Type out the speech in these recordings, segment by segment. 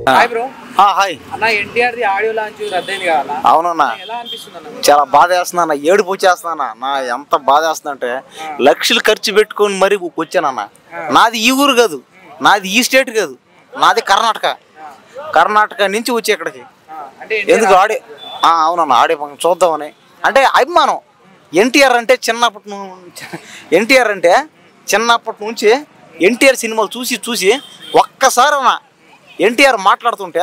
Hi bro. Hi అన్న, NTR the audio launch రద్దయింది కదా. అవునన్నా, ఎలా అనిపిస్తుంది అన్న? చాలా బాధ వేస్తుందన్న, ఏడుపు వచ్చేస్తుందన్న. నా ఎంత బాధ వేస్తుందంటే లక్షలు ఖర్చు పెట్టుకొని మరీ వచ్చానన్న. నాది ఈ ఊరు కాదు, నాది ఈ స్టేట్ కాదు, నాది కర్ణాటక నుంచి వచ్చి ఇక్కడికి. ఎందుకు ఆడే అవునన్నా, ఆడే చూద్దామని అంటే అభిమానం. ఎన్టీఆర్ అంటే చిన్నప్పటి నుంచి ఎన్టీఆర్ సినిమాలు చూసి ఒక్కసారి అన్న ఎన్టీఆర్ మాట్లాడుతుంటే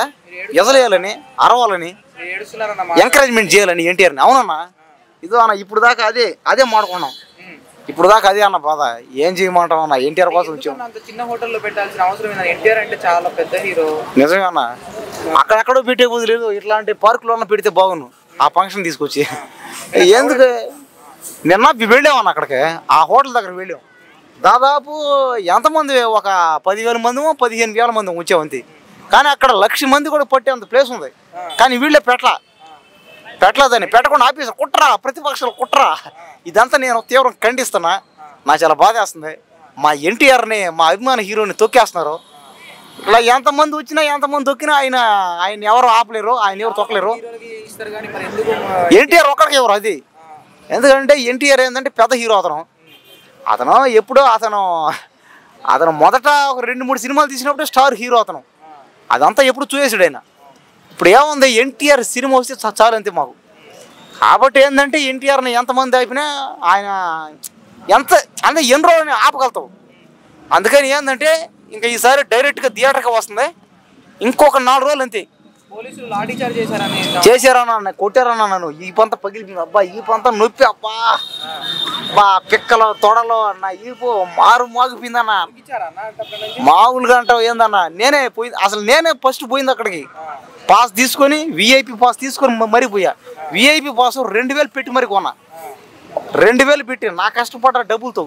ఎజలేయాలని, అరవాలని, ఎంకరేజ్మెంట్ చేయాలని ఎన్టీఆర్ని. అవునన్నా, ఇదో అన్న ఇప్పుడు దాకా అదే మాడుకున్నాం. ఇప్పుడు దాకా అదే అన్న బాధ. ఏం చేయమంటాం అన్న, ఎన్టీఆర్ కోసం వచ్చాం. చిన్న హోటల్లో పెట్టాల్సిన అవసరం ఏంటన్నా? ఎన్టీఆర్ అంటే చాలా పెద్ద హీరో. నిజమే అన్న, అక్కడెక్కడో పెట్టే బుద్ధి లేదు, ఇట్లాంటి పార్కులో ఉన్న పెడితే బాగును. ఆ ఫంక్షన్ తీసుకొచ్చి ఎందుకు నిన్న వెళ్ళామన్న అక్కడికి, ఆ హోటల్ దగ్గర వెళ్ళాం. దాదాపు ఎంతమంది, ఒక 10,000 మంది 15,000 మంది వచ్చామంతే. కానీ అక్కడ 1,00,000 మంది కూడా పట్టేంత ప్లేస్ ఉంది. కానీ వీళ్ళే పెట్టలేదని, పెట్టకుండా ఆపేసి కుట్రా, ప్రతిపక్షాలు కుట్రా. ఇదంతా నేను తీవ్రం ఖండిస్తున్నా. నాకు చాలా బాధ వేస్తుంది. మా ఎన్టీఆర్ని, మా అభిమాన హీరోని తొక్కేస్తున్నారు. ఇలా ఎంతమంది వచ్చినా ఎంతమంది తొక్కినా ఆయన ఎవరు ఆపలేరు, ఆయన ఎవరు తొక్కలేరు. ఎన్టీఆర్ ఒక్కడికి ఎవరు అది. ఎందుకంటే ఎన్టీఆర్ ఏంటంటే పెద్ద హీరో. అతను ఎప్పుడో అతను మొదట ఒక 2-3 సినిమాలు తీసినప్పుడు స్టార్ హీరో అతను. అదంతా ఎప్పుడు చూసేసాడు ఆయన. ఇప్పుడు ఏముంది, ఎన్టీఆర్ సినిమా వస్తే చాలు అంతే మాకు. కాబట్టి ఏంటంటే ఎన్టీఆర్ని ఎంతమంది ఆపినా ఆయన అంటే ఎన్ని రోజులని ఆపగలుగుతావు. అందుకని ఏంటంటే ఇంకా ఈసారి డైరెక్ట్గా థియేటర్కి వస్తుంది. ఇంకొక 4 రోజులు అంతే. పోలీసులు లాఠీ చార్జ్ చేశారన్నా, కొట్టారన్నా. నన్ను ఈ పంత పగిలిపోయింది అబ్బా, ఈ పంత నొప్పి అబ్బా, పిక్కలు తొడలో నా ఈపు మాగిపోయిందన్న. మామూలుగా అంటావు ఏందన్నా, నేనే ఫస్ట్ పోయింది అక్కడికి. పాస్ తీసుకొని, విఐపి పాస్ తీసుకొని మరీ పోయా. విఐపి పాస్ 2,000 పెట్టి మరి కొన్నా. 2,000 పెట్టి నా కష్టపడ్డ డబ్బులతో,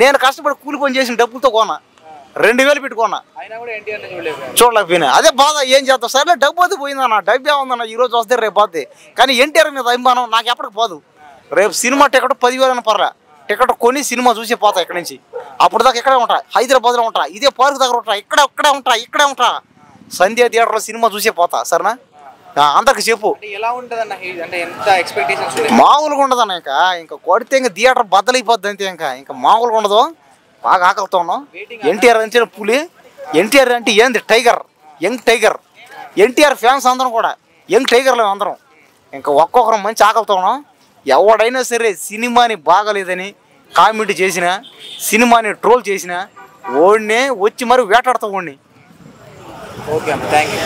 నేను కష్టపడి కూలి పని చేసిన డబ్బులతో కొన్నా. 2,000 పెట్టుకున్నా, చూడలేకపోయినా. అదే బాధ. ఏం చేస్తావు, సరే డబ్బు అది పోయిందన్న. డబ్బు ఏముందన్న, ఈ రోజు వస్తే రేపు పోద్ది. కానీ ఎన్టీఆర్ మీద అభిమానం నాకు ఎప్పటికి పోదు. రేపు సినిమా టికెట్ 10,000 పర్లే, టికెట్ కొని సినిమా చూసి పోతా ఇక్కడి నుంచి. అప్పుడు దాకా ఇక్కడే ఉంటా, హైదరాబాద్లో ఉంటా, ఇదే పార్క్ దగ్గర ఉంటా, ఇక్కడే ఉంటా. సంధ్యా థియేటర్లో సినిమా చూసే పోతా. సరేనా, అందరికి చెప్పు. ఎలా ఉంటుందన్న, అంటే ఎంత ఎక్స్పెక్టేషన్స్? మామూలుగా ఉండదన్న. ఇంకా కొడితే ఇంకా థియేటర్ బద్దలైపోద్ది అంతే. ఇంకా మామూలుగా ఉండదు. బాగా ఆకలితో ఉన్నాం. ఎన్టీఆర్ అంటే పులి, ఎన్టీఆర్ అంటే ఏంది tiger, young tiger. NTR fans అందరం కూడా యంగ్ టైగర్లు అందరం. ఇంకా ఒక్కొక్కరు మంచి ఆకలితో ఉన్నాం. ఎవడైనా సరే సినిమాని బాగలేదని కామెంట్ చేసినా, సినిమాని ట్రోల్ చేసినా ఓడినే వచ్చి మరి వేటాడుతూ ఓడిని. ఓకే అన్న, థ్యాంక్ యూ.